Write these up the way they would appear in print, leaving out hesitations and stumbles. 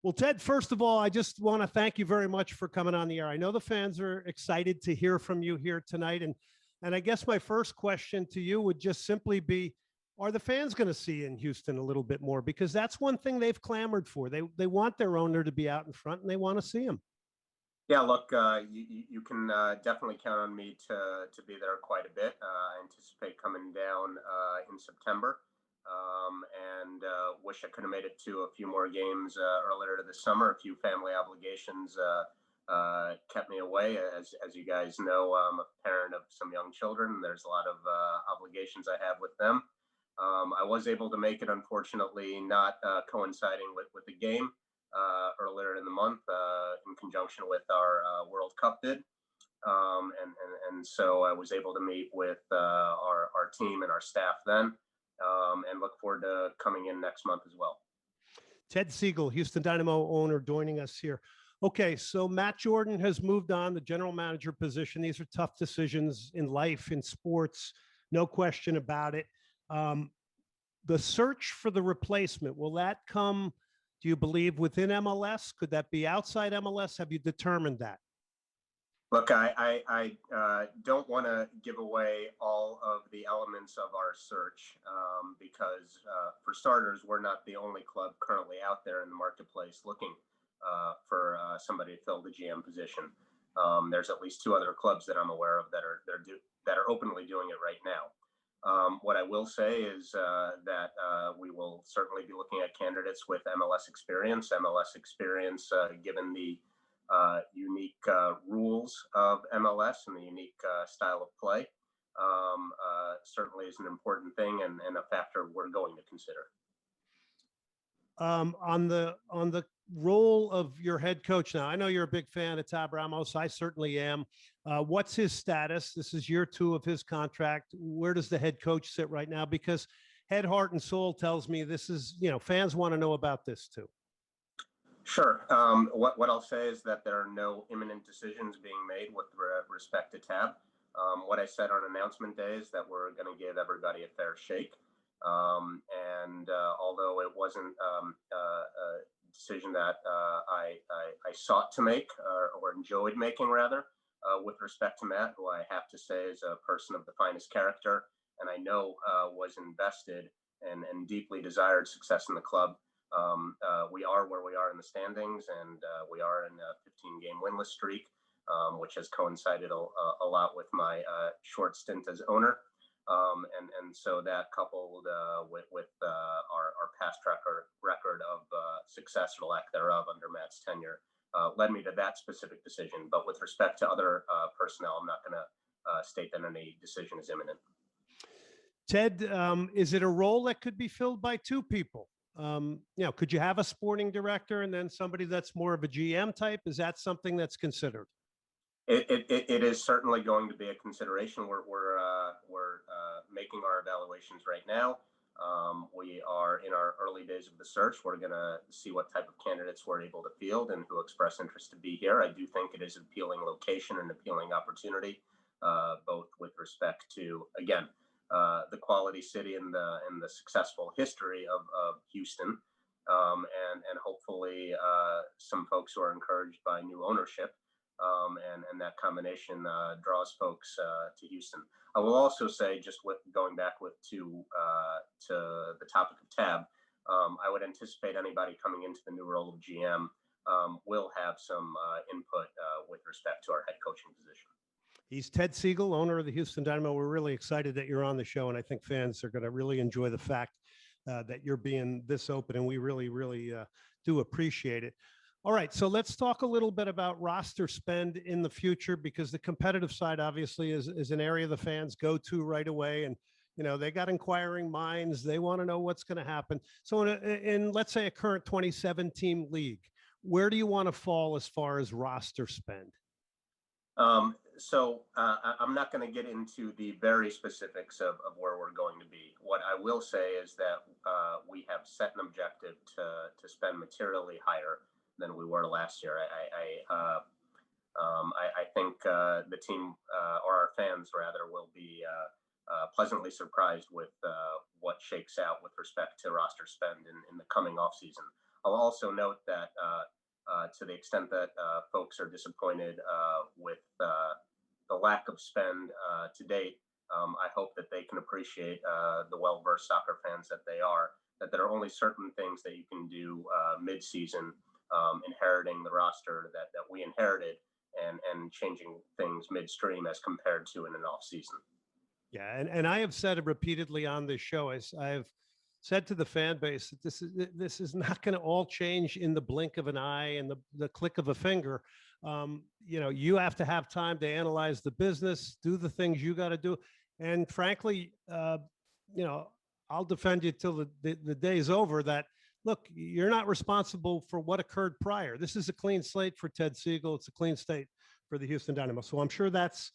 Well, Ted, first of all, I just want to thank you very much for coming on the air. I know the fans are excited to hear from you here tonight. And I guess my first question to you would just simply be, are the fans going to see you in Houston a little bit more? Because that's one thing they've clamored for. They want their owner to be out in front and they want to see him. Yeah, look, you can definitely count on me to be there quite a bit. I anticipate coming down in September, and wish I could have made it to a few more games earlier this summer. A few family obligations kept me away. As you guys know, I'm a parent of some young children. There's a lot of obligations I have with them. I was able to make it, unfortunately, not coinciding with the game earlier in the month in conjunction with our World Cup bid. And so I was able to meet with our team and our staff then, and look forward to coming in next month as well. Ted Segal, Houston Dynamo owner, joining us here. Okay, so Matt Jordan has moved on, the general manager position. These are tough decisions in life, in sports, no question about it. The search for the replacement, will that come, do you believe, within MLS? Could that be outside MLS? Have you determined that? Look, I don't want to give away all of the elements of our search because, for starters, we're not the only club currently out there in the marketplace looking for somebody to fill the GM position. There's at least two other clubs that I'm aware of that are openly doing it right now. What I will say is that we will certainly be looking at candidates with MLS experience given the unique rules of MLS and the unique style of play, certainly is an important thing and a factor we're going to consider. On the role of your head coach now, I know you're a big fan of Tab Ramos. I certainly am. What's his status? This is year 2 of his contract. Where does the head coach sit right now? Because head, heart, and soul tells me this is, fans want to know about this too. Sure. What I'll say is that there are no imminent decisions being made with respect to Tab. What I said on announcement day is that we're going to give everybody a fair shake. And although it wasn't a decision that I sought to make or enjoyed making, rather, with respect to Matt, who I have to say is a person of the finest character, and I know was invested and deeply desired success in the club. We are where we are in the standings, and we are in a 15-game winless streak, which has coincided a lot with my short stint as owner. And so that coupled with our past record of success or lack thereof under Matt's tenure led me to that specific decision. But with respect to other personnel, I'm not going to state that any decision is imminent. Ted, is it a role that could be filled by two people? Could you have a sporting director and then somebody that's more of a GM type? Is that something that's considered? It is certainly going to be a consideration. We're making our evaluations right now. We are in our early days of the search. We're going to see what type of candidates we're able to field and who express interest to be here. I do think it is an appealing location and appealing opportunity, both with respect to, again, the quality city and the successful history of Houston, and hopefully some folks who are encouraged by new ownership. And that combination draws folks to Houston. I will also say, just with going back to the topic of Tab, I would anticipate anybody coming into the new role of GM will have some input with respect to our head coaching position. He's Ted Segal, owner of the Houston Dynamo. We're really excited that you're on the show, and I think fans are going to really enjoy the fact that you're being this open, and we really, really do appreciate it. All right, so let's talk a little bit about roster spend in the future, because the competitive side obviously is an area the fans go to right away, and they got inquiring minds. They want to know what's going to happen. So in let's say a current 27-team league, where do you want to fall as far as roster spend? So I'm not going to get into the very specifics of where we're going to be. What I will say is that we have set an objective to spend materially higher than we were last year. I think the team, or our fans rather, will be pleasantly surprised with what shakes out with respect to roster spend in the coming offseason. I'll also note that to the extent that folks are disappointed with the lack of spend to date, I hope that they can appreciate the well-versed soccer fans that they are, that there are only certain things that you can do mid-season, inheriting the roster that we inherited, and changing things midstream as compared to in an off season. Yeah, and I have said it repeatedly on this show. I've said to the fan base that this is not going to all change in the blink of an eye and the click of a finger. You have to have time to analyze the business, do the things you got to do, and frankly, I'll defend you till the day's over. That look, you're not responsible for what occurred prior. This is a clean slate for Ted Segal. It's a clean slate for the Houston Dynamo. So I'm sure that's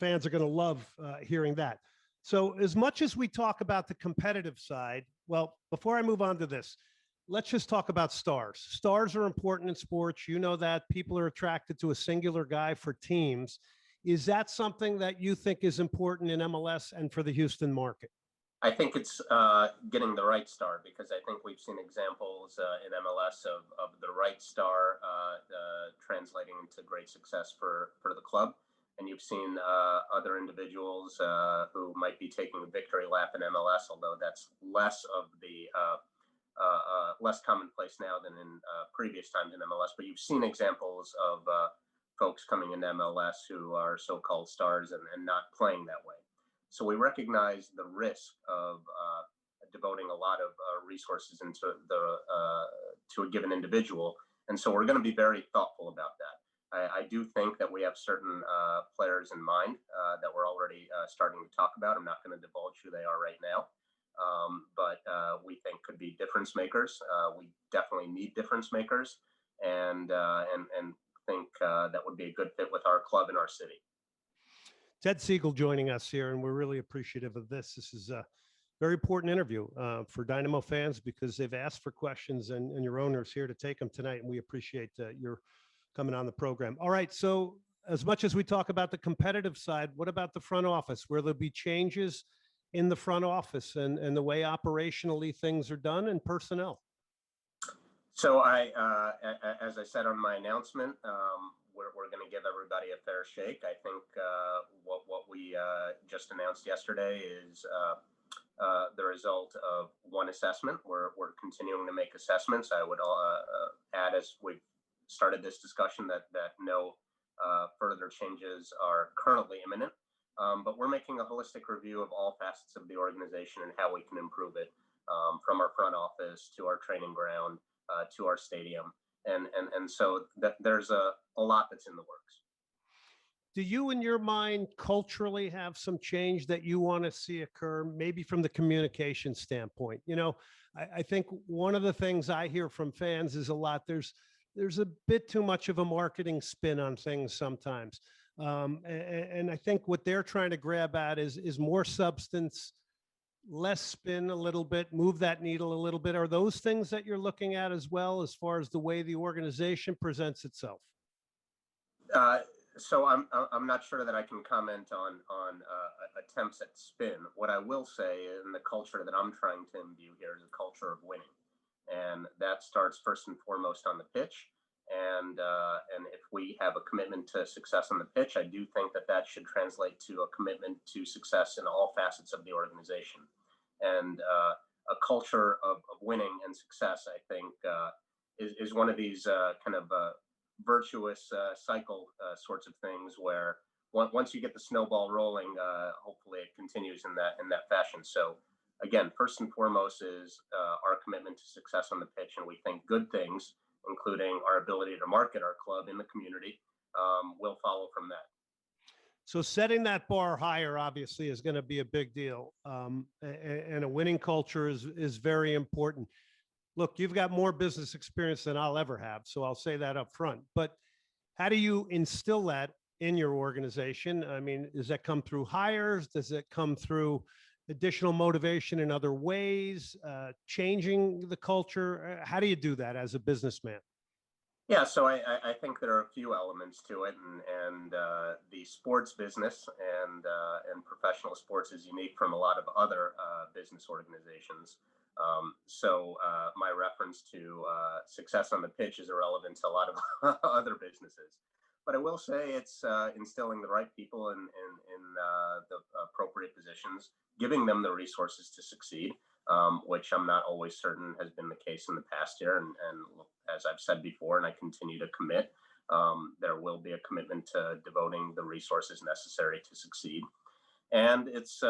fans are going to love hearing that. So as much as we talk about the competitive side, well, before I move on to this, let's just talk about stars. Stars are important in sports. You know that people are attracted to a singular guy for teams. Is that something that you think is important in MLS and for the Houston market? I think it's getting the right star, because I think we've seen examples in MLS of the right star translating into great success for the club. And you've seen other individuals who might be taking a victory lap in MLS, although that's less commonplace now than in previous times in MLS. But you've seen examples of folks coming into MLS who are so-called stars and not playing that way. So we recognize the risk of devoting a lot of resources into to a given individual, and so we're going to be very thoughtful about that. I do think that we have certain players in mind that we're already starting to talk about. I'm not going to divulge who they are right now, but we think could be difference makers. We definitely need difference makers, and think that would be a good fit with our club and our city. Ted Segal joining us here, and we're really appreciative of this. This is a very important interview for Dynamo fans, because they've asked for questions, and your owner's here to take them tonight, and we appreciate your coming on the program. All right, so as much as we talk about the competitive side, what about the front office? Will there be changes in the front office and the way operationally things are done and personnel? So as I said on my announcement, we're going to give everybody a fair shake. I think what we just announced yesterday is the result of one assessment. We're continuing to make assessments. I would add, as we've started this discussion, that no further changes are currently imminent. But we're making a holistic review of all facets of the organization and how we can improve it, from our front office to our training ground to our stadium. And so there's a lot that's in the works. Do you, in your mind, culturally have some change that you want to see occur, maybe from the communication standpoint? I think one of the things I hear from fans is a lot. There's a bit too much of a marketing spin on things sometimes. And I think what they're trying to grab at is more substance, less spin a little bit, move that needle a little bit. Are those things that you're looking at as well, as far as the way the organization presents itself? So I'm not sure that I can comment on attempts at spin. What I will say, in the culture that I'm trying to imbue here, is a culture of winning. And that starts first and foremost on the pitch. And if we have a commitment to success on the pitch, I do think that should translate to a commitment to success in all facets of the organization. And a culture of winning and success, I think, is one of these kind of virtuous cycle sorts of things, where once you get the snowball rolling, hopefully it continues in that fashion. So again, first and foremost is our commitment to success on the pitch, and we think good things, including our ability to market our club in the community, will follow from that. So setting that bar higher, obviously, is going to be a big deal. And a winning culture is very important. Look, you've got more business experience than I'll ever have, so I'll say that up front. But how do you instill that in your organization? I mean, does that come through hires? Does it come through additional motivation in other ways, changing the culture? How do you do that as a businessman? Yeah, so I think there are a few elements to it, and the sports business and professional sports is unique from a lot of other business organizations. My reference to success on the pitch is irrelevant to a lot of other businesses. But I will say it's instilling the right people in the appropriate positions, giving them the resources to succeed, which I'm not always certain has been the case in the past year. And as I've said before, and I continue to commit, there will be a commitment to devoting the resources necessary to succeed. And it's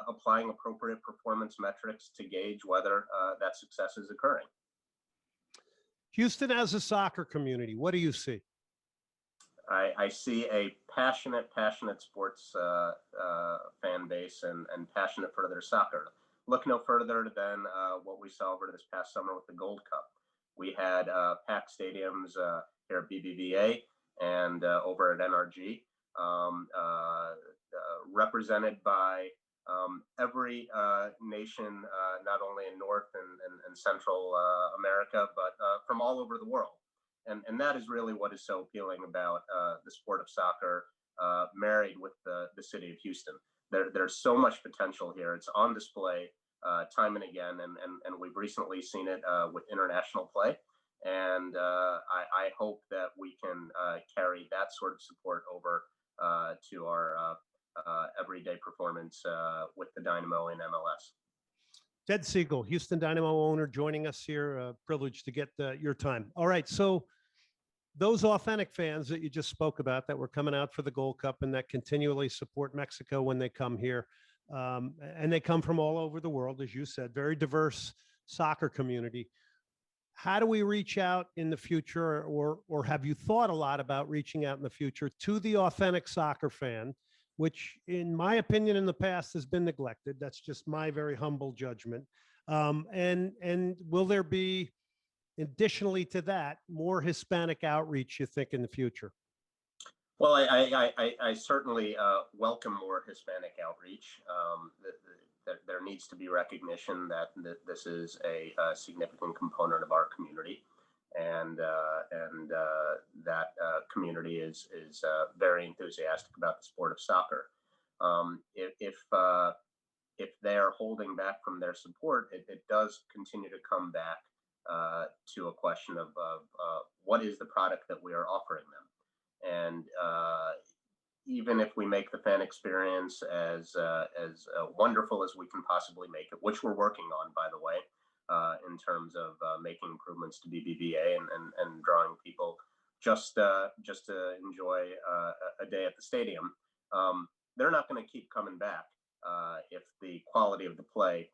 applying appropriate performance metrics to gauge whether that success is occurring. Houston as a soccer community, what do you see? I see a passionate sports fan base and passionate for their soccer. Look no further than what we saw over this past summer with the Gold Cup. We had packed stadiums here at BBVA and over at NRG, represented by every nation, not only in North and Central America, but from all over the world. And that is really what is so appealing about the sport of soccer, married with the city of Houston. There's so much potential here. It's on display time and again, and we've recently seen it with international play. And I hope that we can carry that sort of support over to our everyday performance with the Dynamo in MLS. Ted Segal, Houston Dynamo owner, joining us here. Privileged to get your time. All right, so those authentic fans that you just spoke about that were coming out for the Gold Cup and that continually support Mexico when they come here, and they come from all over the world, as you said, very diverse soccer community. How do we reach out in the future, or have you thought a lot about reaching out in the future to the authentic soccer fan, which in my opinion in the past has been neglected? That's just my very humble judgment. And will there be, additionally to that, more Hispanic outreach, you think, in the future? Well, I certainly welcome more Hispanic outreach. There needs to be recognition that this is a significant component of our community, and that community is very enthusiastic about the sport of soccer. If they are holding back from their support, it does continue to come back to a question of what is the product that we are offering them. And even if we make the fan experience as wonderful as we can possibly make it, which we're working on, by the way, in terms of making improvements to BBVA and drawing people just to enjoy a day at the stadium, they're not going to keep coming back if the quality of the play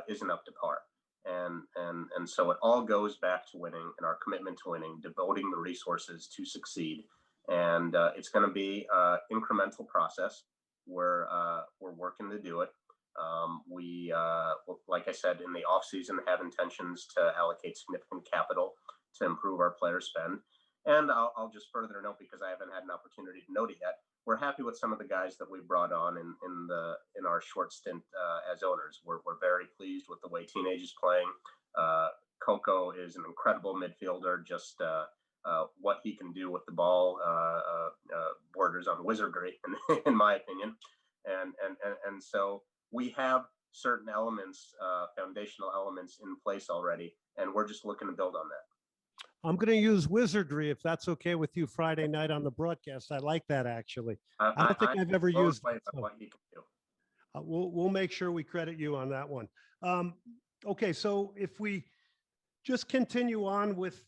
isn't up to par. And so it all goes back to winning and our commitment to winning, devoting the resources to succeed. And it's going to be an incremental process. We're working to do it. We, like I said, in the off season, have intentions to allocate significant capital to improve our player spend. And I'll just further note, because I haven't had an opportunity to note it yet, we're happy with some of the guys that we brought on in our short stint as owners. We're very pleased with the way Teenage is playing. Coco is an incredible midfielder. Just what he can do with the ball borders on wizardry, in my opinion. And so we have certain elements, foundational elements in place already, and we're just looking to build on that. I'm going to use wizardry, if that's okay with you, Friday night on the broadcast. I like that, actually. I don't think I've ever used it. So. What you can do. We'll make sure we credit you on that one. Okay, so if we just continue on with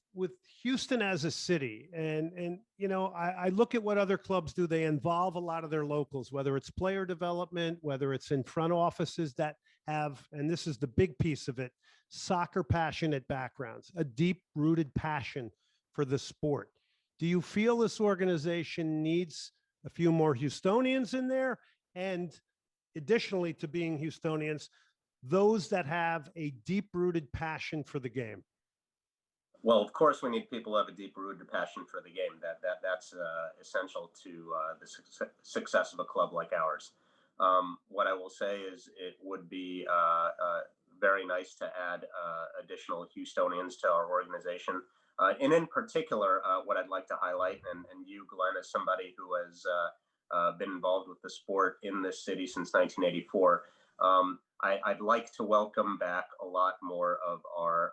Houston as a city, and you know, I look at what other clubs do. They involve a lot of their locals, whether it's player development, whether it's in front offices that have, and this is the big piece of it, soccer passionate backgrounds, a deep rooted passion for the sport. Do you feel this organization needs a few more Houstonians in there? And additionally to being Houstonians, those that have a deep rooted passion for the game? Well, of course, we need people who have a deep rooted passion for the game. That's essential to the success of a club like ours. What I will say is it would be very nice to add additional Houstonians to our organization. And in particular, what I'd like to highlight, and you, Glenn, as somebody who has been involved with the sport in this city since 1984, I'd like to welcome back a lot more of our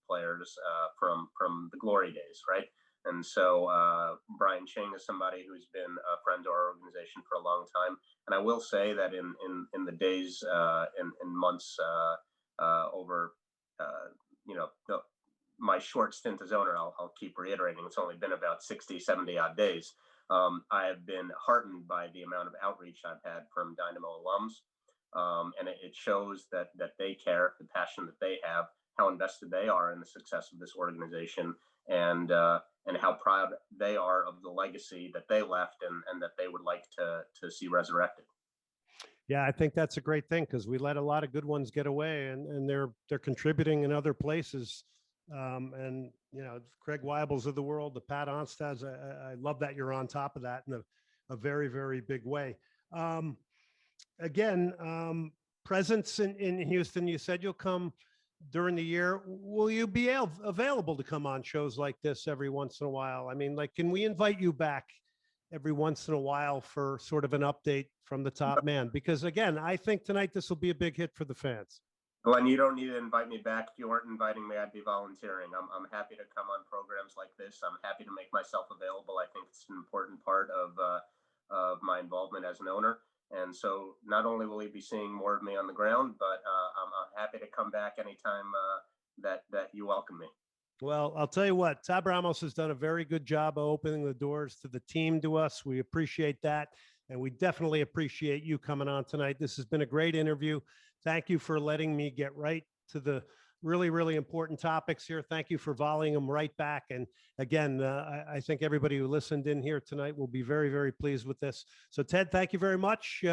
players from the glory days, right? And so Brian Ching is somebody who's been a friend to our organization for a long time. And I will say that in the days and months over, my short stint as owner, I'll keep reiterating, it's only been about 60, 70 odd days. I have been heartened by the amount of outreach I've had from Dynamo alums. And it shows that they care, the passion that they have, how invested they are in the success of this organization, and how proud they are of the legacy that they left and that they would like to see resurrected. Yeah, I think that's a great thing because we let a lot of good ones get away, and they're contributing in other places. And Craig Weibels of the world, the Pat Onstads, I love that you're on top of that in a very, very big way. Again, presence in Houston. You said you'll come during the year. Will you be available to come on shows like this every once in a while? I mean, like, can we invite you back every once in a while for sort of an update from the top man? Because again, I think tonight this will be a big hit for the fans. Glenn, you don't need to invite me back. If you weren't inviting me, I'd be volunteering. I'm happy to come on programs like this. I'm happy to make myself available. I think it's an important part of my involvement as an owner. And so not only will you be seeing more of me on the ground, but I'm happy to come back anytime that you welcome me. Well, I'll tell you what, Tab Ramos has done a very good job of opening the doors to the team to us. We appreciate that. And we definitely appreciate you coming on tonight. This has been a great interview. Thank you for letting me get right to the really, really important topics here. Thank you for volleying them right back. And again, I think everybody who listened in here tonight will be very, very pleased with this. So Ted, thank you very much.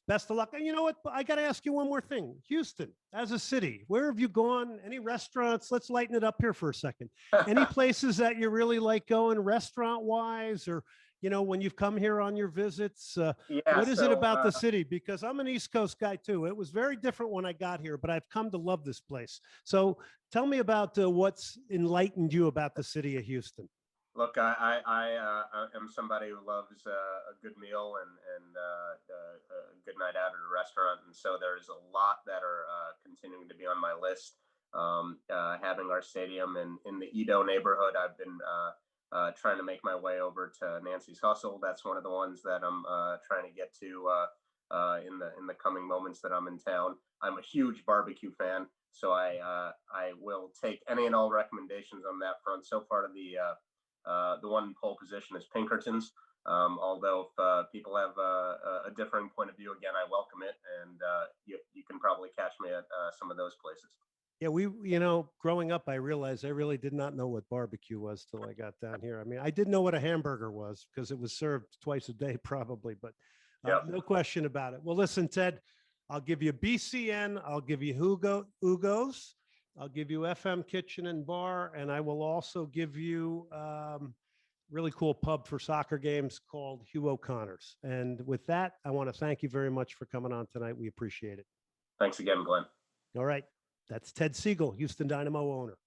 Best of luck. And you know what? I got to ask you one more thing. Houston, as a city, where have you gone? Any restaurants? Let's lighten it up here for a second. Any places that you really like going restaurant wise, or when you've come here on your visits, what is it about the city? Because I'm an East Coast guy too. It was very different when I got here, but I've come to love this place. So tell me about what's enlightened you about the city of Houston. Look, I am somebody who loves a good meal and a good night out at a restaurant. And so there's a lot that are continuing to be on my list. Having our stadium in the Edo neighborhood, I've been trying to make my way over to Nancy's Hustle. That's one of the ones that I'm trying to get to in the coming moments that I'm in town. I'm a huge barbecue fan, so I will take any and all recommendations on that front. So far, the one in pole position is Pinkerton's. Although if people have a differing point of view, again, I welcome it, and you can probably catch me at some of those places. Yeah, growing up, I realized I really did not know what barbecue was till I got down here. I mean, I did know what a hamburger was because it was served twice a day probably, but no question about it. Well, listen, Ted, I'll give you BCN, I'll give you Hugo's, I'll give you FM Kitchen and Bar, and I will also give you really cool pub for soccer games called Hugh O'Connor's. And with that, I want to thank you very much for coming on tonight. We appreciate it. Thanks again, Glenn. All right. That's Ted Segal, Houston Dynamo owner.